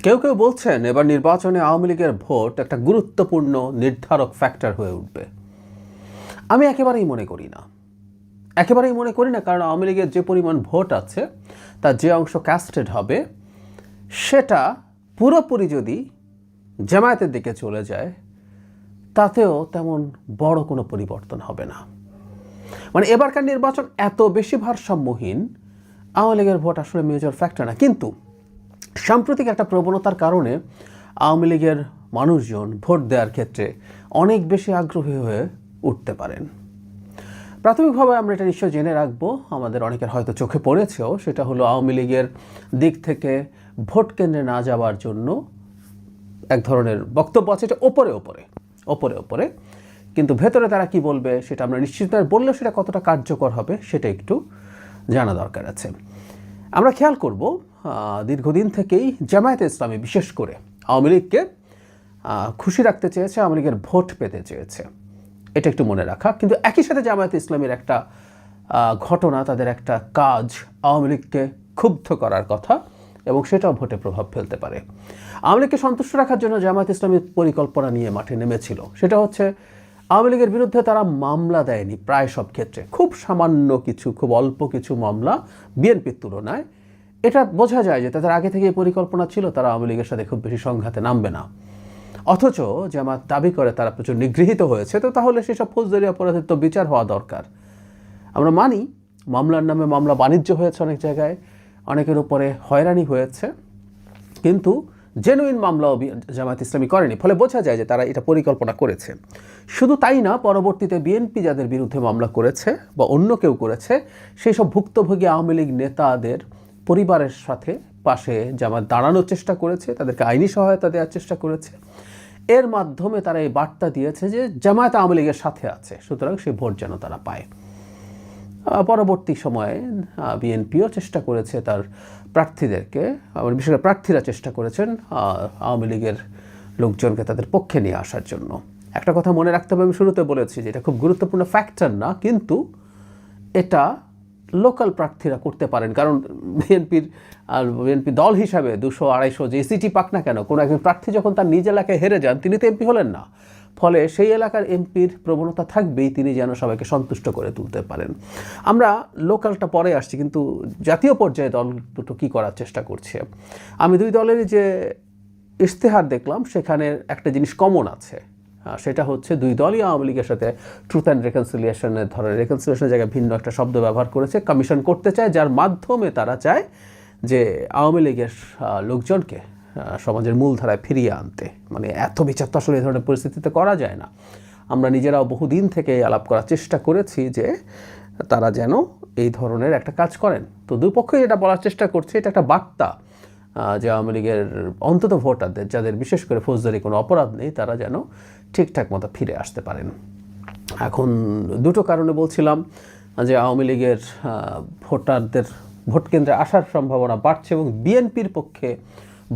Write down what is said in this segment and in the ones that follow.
কেউ কেউ বলছেন এবার নির্বাচনে আওয়ামী লীগের ভোট একটা গুরুত্বপূর্ণ নির্ধারক ফ্যাক্টর হয়ে উঠবে। আমি একেবারেই মনে করি না, কারণ আওয়ামী লীগের যে পরিমাণ ভোট আছে তার যে অংশ ক্যাস্টেড হবে সেটা পুরোপুরি যদি জামায়াতের দিকে চলে যায় তাতেও তেমন বড় কোনো পরিবর্তন হবে না। মানে এবারকার নির্বাচন এত বেশি ভারসাম্যহীন, আওয়ামী লীগের ভোট আসলে মেজর ফ্যাক্টর না। কিন্তু সাম্প্রতিক একটা প্রবণতার কারণে আওয়ামী লীগের মানুষজন ভোট দেওয়ার ক্ষেত্রে অনেক বেশি আগ্রহী হয়ে উঠতে পারেন। প্রাথমিকভাবে আমরা এটা নিশ্চয় জেনে রাখবো, আমাদের অনেকের হয়তো চোখে পড়েছেও, সেটা হলো আওয়ামী লীগের দিক থেকে ভোট কেন্দ্রে না যাওয়ার জন্য এক ধরনের বক্তব্য আছে, এটা ওপরে, কিন্তু ভেতরে তারা কি বলবে সেটা আমরা নিশ্চিত নয়। বললেও সেটা কতটা কার্যকর হবে সেটা একটু জানা দরকার আছে। আমরা খেয়াল করব দীর্ঘদিন থেকেই জামায়াতে ইসলামী বিশেষ করে আওয়ামী লীগকে খুশি রাখতে চেয়েছে, আওয়ামী লীগের ভোট পেতে চেয়েছে, এটা একটু মনে রাখা। কিন্তু একই সাথে জামায়াতে ইসলামীর একটা ঘটনা, তাদের একটা কাজ আওয়ামী লীগকে ক্ষুব্ধ করার কথা এবং সেটাও ভোটে প্রভাব ফেলতে পারে। আওয়ামী লীগকে সন্তুষ্ট রাখার জন্য জামায়াত ইসলামীর পরিকল্পনা নিয়ে মাঠে নেমেছিল। সেটা হচ্ছে আওয়ামী লীগের বিরুদ্ধে তারা মামলা দেয়নি প্রায় সব ক্ষেত্রে, খুব সামান্য কিছু, খুব অল্প কিছু মামলা বিএনপির তুলনায়। এটা বোঝা যায় যে তাদের আগে থেকে পরিকল্পনা ছিল তারা আওয়ামী লীগের সাথে খুব বেশি সংঘাতে নামবে না। অথচ জামাত দাবি করে তারা প্রচুর নিগৃহীত হয়েছে, তো তাহলে সেসব ফৌজদারি অপরাধের তো বিচার হওয়া দরকার। আমরা মানি মামলার নামে মামলা বাণিজ্য হয়েছে অনেক জায়গায়, অনেকের উপরে হয়রানি হয়েছে, কিন্তু জেনুইন মামলাও জামায়াত ইসলামী করেনি। ফলে বোঝা যায় যে তারা এটা পরিকল্পনা করেছে। শুধু তাই না, পরবর্তীতে বিএনপি যাদের বিরুদ্ধে মামলা করেছে বা অন্য কেউ করেছে, সেই সব ভুক্তভোগী আওয়ামী লীগ নেতাদের পরিবারের সাথে পাশে জামাত দাঁড়ানোর চেষ্টা করেছে, তাদেরকে আইনি সহায়তা দেওয়ার চেষ্টা করেছে। এর মাধ্যমে তারা এই বার্তা দিয়েছে যে জামায়াত আওয়ামী লীগের সাথে আছে, সুতরাং সেই ভোট যেন তারা পায়। পরবর্তী সময়ে বিএনপিও চেষ্টা করেছে তার প্রার্থীদেরকে, বিশেষ করে প্রার্থীরা চেষ্টা করেছেন আওয়ামী লীগের লোকজনকে তাদের পক্ষে নিয়ে আসার জন্য। একটা কথা মনে রাখতে হবে, আমি শুরুতে বলেছি যে এটা খুব গুরুত্বপূর্ণ ফ্যাক্টর না, কিন্তু এটা লোকাল প্রার্থীরা করতে পারেন। কারণ বিএনপি দল হিসাবে 200-250 যে সিটি পাক না কেন, কোনো একজন প্রার্থী যখন তার নিজ এলাকায় হেরে যান, তিনি তো এমপি হলেন না। ফলে সেই এলাকার এমপির প্রবণতা থাকবেই তিনি যেন সবাইকে সন্তুষ্ট করে তুলতে পারেন। আমরা লোকালটা পরে আসছি, কিন্তু জাতীয় পর্যায়ে দল দুটো কী করার চেষ্টা করছে। আমি দুই দলেরই যে ইশতেহার দেখলাম সেখানে একটা জিনিস কমন আছে, সেটা হচ্ছে দুই দলই আওয়ামী লীগের সাথে ট্রুথ অ্যান্ড রেকনসিলিয়েশনের ধরনের, রেকনসিলিয়েশনের জায়গায় ভিন্ন একটা শব্দ ব্যবহার করেছে, কমিশন করতে চায়, যার মাধ্যমে তারা চায় যে আওয়ামী লীগের লোকজনকে সমাজের মূলধারায় ফিরিয়ে আনতে। মানে এত বিচার তো আসলে এই ধরনের পরিস্থিতিতে করা যায় না। আমরা নিজেরাও বহুদিন থেকে আলাপ করার চেষ্টা করেছি যে তারা যেন এই ধরনের একটা কাজ করেন। তো দুই পক্ষই যেটা বলার চেষ্টা করছে, এটা একটা বার্তা যে আওয়ামী লীগের অন্তত ভোটারদের, যাদের বিশেষ করে ফৌজদারি কোনো অপরাধ নেই, তারা যেন ঠিকঠাক মতো ফিরে আসতে পারেন। এখন দুটো কারণে বলছিলাম যে আওয়ামী লীগের ভোটারদের ভোট কেন্দ্রে আসার সম্ভাবনা বাড়ছে এবং বিএনপির পক্ষে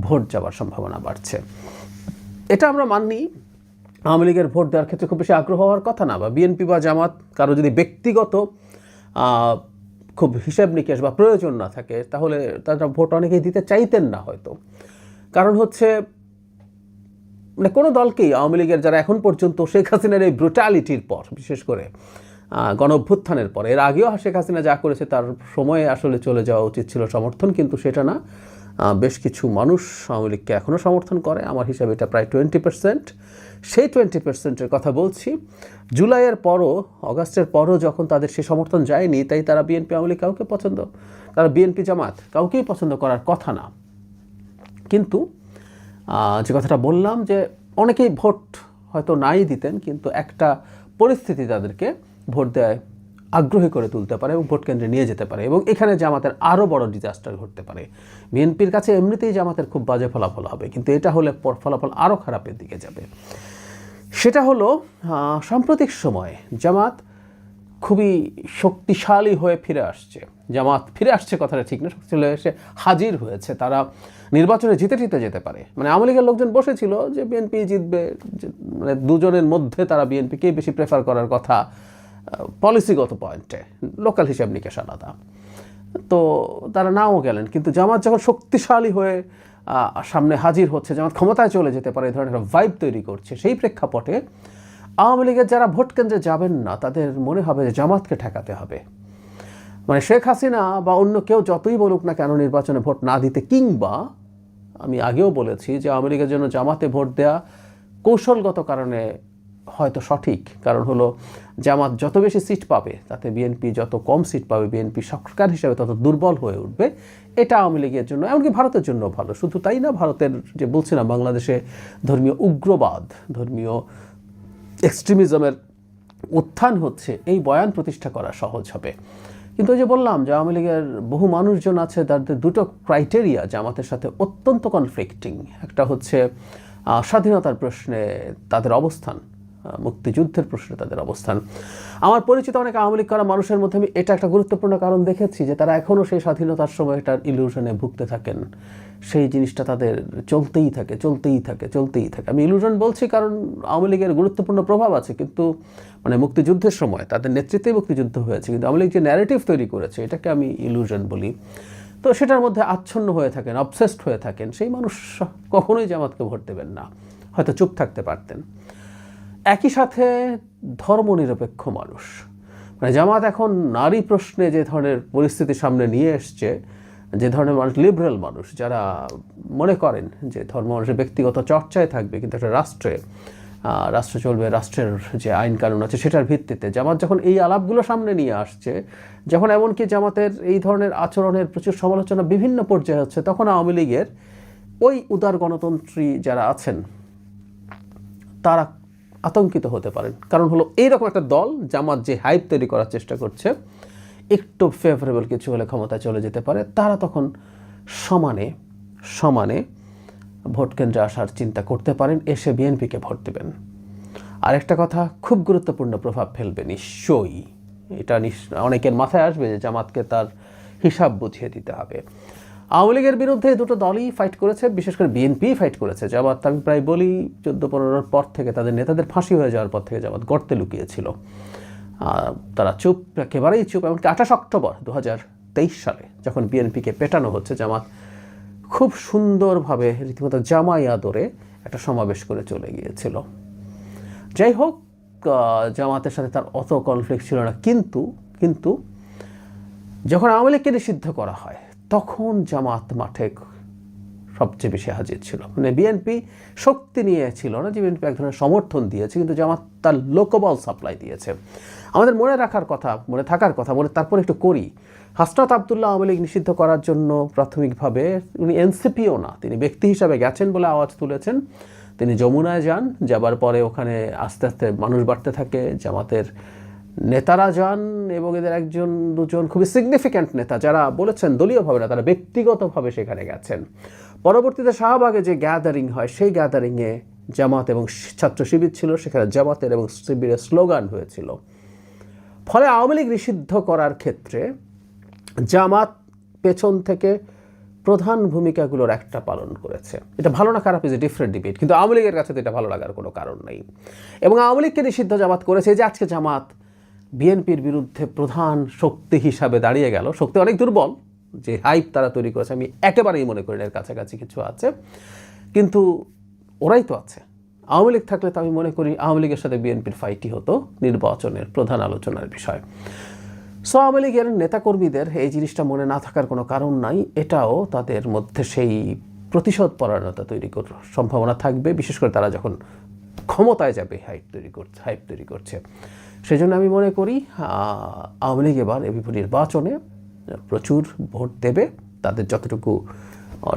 ভোট যাওয়ার সম্ভাবনা বাড়ছে। এটা আমরা মানি, আওয়ামী লীগের ভোট দেওয়ার ক্ষেত্রে খুব বেশি আগ্রহ হওয়ার কথা না, বা বিএনপি বা জামাত কারো যদি ব্যক্তিগত খুব হিসাব নিকেশ বা প্রয়োজন না থাকে, তাহলে তারা ভোট অনেকেই দিতে চাইতেন না হয়তো। কারণ হচ্ছে মানে কোনো দলকেই আওয়ামী লীগের যারা এখন পর্যন্ত শেখ হাসিনার এই ব্রুটালিটির পর, বিশেষ করে গণ অভ্যুত্থানের পর, এর আগেও শেখ হাসিনা যা করেছে তার সময়ে আসলে চলে যাওয়া উচিত ছিল সমর্থন, কিন্তু সেটা না। বেশ কিছু মানুষ আওয়ামী লীগকে এখনও সমর্থন করে, আমার হিসাবে এটা প্রায় 20%। সেই 20%-এর কথা বলছি। জুলাইয়ের পরও, অগাস্টের পরও যখন তাদের সে সমর্থন যায়নি, তাই তারা বিএনপি আওয়ামী লীগ কাউকে পছন্দ, তারা বিএনপি জামাত কাউকেই পছন্দ করার কথা না। কিন্তু যে কথাটা বললাম যে অনেকেই ভোট হয়তো নাই দিতেন, কিন্তু একটা পরিস্থিতি তাদেরকে ভোট দেয় আগ্রহী করে তুলতে পারে এবং ভোট কেন্দ্রে নিয়ে যেতে পারে, এবং এখানে জামাতের আরও বড় ডিজাস্টার ঘটতে পারে। বিএনপির কাছে এমনিতেই জামাতের খুব বাজে ফলাফল হবে, কিন্তু এটা হলে ফলাফল আরও খারাপের দিকে যাবে। সেটা হলো সাম্প্রতিক সময়ে জামাত খুবই শক্তিশালী হয়ে ফিরে আসছে। জামাত ফিরে আসছে কথাটা ঠিক না, শক্তিশালী এসে হাজির হয়েছে। তারা নির্বাচনে জিতে যেতে পারে। মানে আওয়ামী লীগের লোকজন বসেছিল যে বিএনপি জিতবে, মানে দুজনের মধ্যে তারা বিএনপিকেই বেশি প্রেফার করার কথা পলিসিগত পয়েন্টে, লোকাল হিসাব নিকেশ আলাদা। তো তারা নাও গেলেন, কিন্তু জামাত যখন শক্তিশালী হয়ে সামনে হাজির হচ্ছে, জামাত ক্ষমতায় চলে যেতে পারে, এই ধরনের একটা ভাইব তৈরি করছে। সেই প্রেক্ষাপটে আওয়ামী লীগের যারা ভোট কেন্দ্রে যাবেন না তাদের মনে হবে যে জামাতকে ঠেকাতে হবে। মানে শেখ হাসিনা বা অন্য কেউ যতই বলুক না কেন নির্বাচনে ভোট না দিতে, কিংবা আমি আগেও বলেছি যে আওয়ামী লীগের জন্য জামাতে ভোট দেওয়া কৌশলগত কারণে হয়তো সঠিক। কারণ হলো জামাত যত বেশি সিট পাবে তাতে বিএনপি যত কম সিট পাবে, বিএনপি সরকার হিসেবে তত দুর্বল হয়ে উঠবে। এটা আওয়ামী লীগের জন্য, এমনকি ভারতের জন্য ভালো। শুধু তাই না, ভারতের যে বলছিলাম বাংলাদেশে ধর্মীয় উগ্রবাদ, ধর্মীয় এক্সট্রিমিজমের উত্থান হচ্ছে, এই বয়ান প্রতিষ্ঠা করা সহজ হবে। কিন্তু ওই যে বললাম যে আওয়ামী লীগের বহু মানুষজন আছে তাদের দুটো ক্রাইটেরিয়া জামাতের সাথে অত্যন্ত কনফ্লিক্টিং। একটা হচ্ছে স্বাধীনতার প্রশ্নে তাদের অবস্থান, মুক্তিযুদ্ধের প্রশ্নে তাদের অবস্থান। আমার পরিচিত অনেক আওয়ামী লীগ করা মানুষের মধ্যে আমি এটা একটা গুরুত্বপূর্ণ কারণ দেখেছি যে তারা এখনও সেই স্বাধীনতার সময়টার ইলিউশনে ভুগতে থাকেন। সেই জিনিসটা তাদের চলতেই থাকে। আমি ইলিউশন বলছি কারণ আওয়ামী লীগের গুরুত্বপূর্ণ প্রভাব আছে, কিন্তু মানে মুক্তিযুদ্ধের সময় তাদের নেতৃত্বেই মুক্তিযুদ্ধ হয়েছে, কিন্তু আওয়ামী লীগ যে ন্যারেটিভ তৈরি করেছে এটাকে আমি ইলিউশন বলি। তো সেটার মধ্যে আচ্ছন্ন হয়ে থাকেন, অবসেসড হয়ে থাকেন। সেই মানুষ কখনোই জামাতকে ভোট দেবেন না, হয়তো চুপ থাকতে পারতেন। একই সাথে ধর্মনিরপেক্ষ মানুষ, মানে জামাত এখন নারী প্রশ্নে যে ধরনের পরিস্থিতি সামনে নিয়ে এসছে, যে ধরনের মানুষ, লিবারেল মানুষ যারা মনে করেন যে ধর্ম মানুষের ব্যক্তিগত চর্চায় থাকবে, কিন্তু একটা রাষ্ট্র চলবে, রাষ্ট্রের যে আইন কানুন আছে সেটার ভিত্তিতে, জামাত যখন এই আলাপগুলো সামনে নিয়ে আসছে, যখন এমনকি জামাতের এই ধরনের আচরণের প্রচুর সমালোচনা বিভিন্ন পর্যায়ে হচ্ছে, তখন আওয়ামী লীগের ওই উদার গণতন্ত্রী যারা আছেন তারা আতঙ্কিত হতে পারেন। কারণ হলো এইরকম একটা দল জামাত যে হাইপ তৈরি করার চেষ্টা করছে, একটু ফেভারেবল কিছু হলে ক্ষমতায় চলে যেতে পারে, তারা তখন সমানে ভোট কেন্দ্রে আসার চিন্তা করতে পারেন, এসে বিএনপিকে ভোট দেবেন। আরেকটা কথা খুব গুরুত্বপূর্ণ প্রভাব ফেলবে নিশ্চয়ই, এটা অনেকের মাথায় আসবে যে জামাতকে তার হিসাব বুঝিয়ে দিতে হবে। আওয়ামী লীগের বিরুদ্ধে দুটো দলই ফাইট করেছে, বিশেষ করে বিএনপি ফাইট করেছে। জামাত, আমি প্রায় বলি 14-15 পর থেকে, তাদের নেতাদের ফাঁসি হয়ে যাওয়ার পর থেকে জামাত গর্তে লুকিয়েছিল। তারা চুপ, একেবারেই চুপ। এমনকি 28 অক্টোবর 2023 সালে যখন বিএনপিকে পেটানো হচ্ছে, জামাত খুব সুন্দরভাবে রীতিমতো জামাই আদরে একটা সমাবেশ করে চলে গিয়েছিল। যাই হোক, জামাতের সাথে তার অত কনফ্লিক্ট ছিল না, কিন্তু যখন আওয়ামী লীগকে নিষিদ্ধ করা হয় তখন জামাত মাঠে সবচেয়ে বেশি হাজির ছিল। মানে বিএনপি শক্তি নিয়ে ছিল না, যে বিএনপি এক ধরনের সমর্থন দিয়েছে, কিন্তু জামাত তার লোকবল সাপ্লাই দিয়েছে। আমাদের মনে থাকার কথা তারপর একটু করি। হাসনাত আবদুল্লাহ আওয়ামী লীগ নিষিদ্ধ করার জন্য প্রাথমিকভাবে উনি এনসিপিও না, তিনি ব্যক্তি হিসাবে গেছেন বলে আওয়াজ তুলেছেন। তিনি যমুনায় যাবার পরে ওখানে আস্তে আস্তে মানুষ বাড়তে থাকে, জামাতের নেতারা যান, এবং এদের 1-2 খুবই সিগনিফিক্যান্ট নেতা যারা বলেছেন দলীয়ভাবে না, তারা ব্যক্তিগতভাবে সেখানে গেছেন। পরবর্তীতে শাহবাগে যে গ্যাদারিং হয়, সেই গ্যাদারিংয়ে জামাত এবং ছাত্র শিবির ছিল, সেখানে জামাতের এবং শিবিরের স্লোগান হয়েছিল। ফলে আওয়ামী লীগ নিষিদ্ধ করার ক্ষেত্রে জামাত পেছন থেকে প্রধান ভূমিকাগুলোর একটা পালন করেছে। এটা ভালো না খারাপ ইজ এ ডিফারেন্ট ডিবেট, কিন্তু আওয়ামী লীগের কাছে তো এটা ভালো লাগার কোনো কারণ নেই। এবং আওয়ামী লীগকে নিষিদ্ধ জামাত করেছে, যে আজকে জামাত বিএনপির বিরুদ্ধে প্রধান শক্তি হিসাবে দাঁড়িয়ে গেল। শক্তি অনেক দুর্বল, যে হাইপ তারা তৈরি করেছে আমি একেবারেই মনে করি না এর কাছাকাছি কিছু আছে, কিন্তু ওরাই তো আছে। আওয়ামী লীগ থাকলে তো আমি মনে করি আওয়ামী লীগের সাথে বিএনপির ফাইটই হতো নির্বাচনের প্রধান আলোচনার বিষয়। সো আওয়ামী লীগের নেতাকর্মীদের এই জিনিসটা মনে না থাকার কোনো কারণ নাই। এটাও তাদের মধ্যে সেই প্রতিশোধ পরায়ণতা তৈরি করার সম্ভাবনা থাকবে, বিশেষ করে তারা যখন ক্ষমতায় যাবে হাইপ তৈরি করছে। সেই জন্য আমি মনে করি আওয়ামী লীগ এবার এবিপি নির্বাচনে প্রচুর ভোট দেবে, তাদের যতটুকু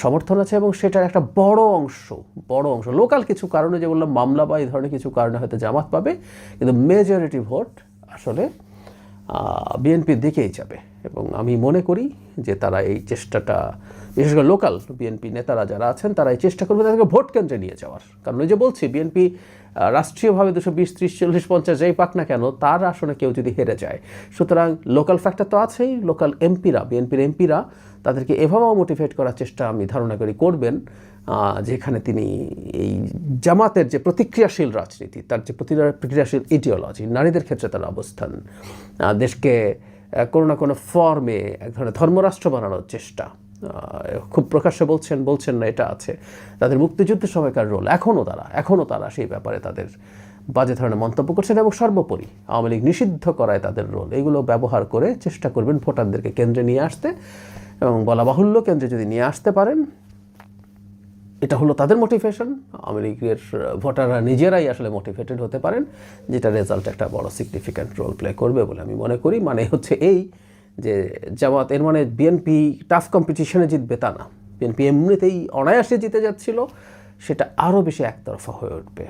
সমর্থন আছে, এবং সেটার একটা বড় অংশ লোকাল কিছু কারণে, যে বললাম মামলা বা এই ধরনের কিছু কারণে হয়তো জামাত পাবে, কিন্তু মেজরিটি ভোট আসলে বিএনপির দিকেই যাবে। এবং আমি মনে করি যে তারা এই চেষ্টাটা, বিশেষ করে লোকাল বিএনপি নেতারা যারা আছেন, তারা এই চেষ্টা করবে তাদেরকে ভোট কেন্দ্রে নিয়ে যাওয়ার। কারণ ওই যে বলছি, বিএনপি রাষ্ট্রীয়ভাবে 220, 30, 40, 50 যাই পাক না কেন, তার আসনে কেউ যদি হেরে যায়, সুতরাং লোকাল ফ্যাক্টর তো আছেই। লোকাল এমপিরা, বিএনপির এমপিরা তাদেরকে এভাবেও মোটিভেট করার চেষ্টা আমি ধারণা করি করবেন, যেখানে তিনি এই জামাতের যে প্রতিক্রিয়াশীল রাজনীতি, তার যে প্রতিক্রিয়াশীল ইডিওলজি, নারীদের ক্ষেত্রে তার অবস্থান, দেশকে কোনো না কোনো ফর্মে এক ধরনের ধর্মরাষ্ট্র বানানোর চেষ্টা, খুব প্রকাশ্যে বলছেন না, এটা আছে। তাদের মুক্তিযুদ্ধের সময়কার রোল এখনও তারা সেই ব্যাপারে তাদের বাজে ধরনের মন্তব্য করছেন, এবং সর্বোপরি আওয়ামী লীগ নিষিদ্ধ করায় তাদের রোল, এগুলো ব্যবহার করে চেষ্টা করবেন ভোটারদেরকে কেন্দ্রে নিয়ে আসতে। এবং বলা বাহুল্য, কেন্দ্রে যদি নিয়ে আসতে পারেন, এটা হলো তাদের মোটিভেশন। আওয়ামী লীগের ভোটাররা নিজেরাই আসলে মোটিভেটেড হতে পারেন, যেটা রেজাল্ট একটা বড় সিগনিফিক্যান্ট রোল প্লে করবে বলে আমি মনে করি। মানে হচ্ছে এই যে জামাত, এর মানে বিএনপি টাফ কম্পিটিশনে জিতবে তা না। বিএনপি এমনিতেই অনায়াসে জিতে যাচ্ছিল, সেটা আরও বেশি একতরফা হয়ে উঠবে।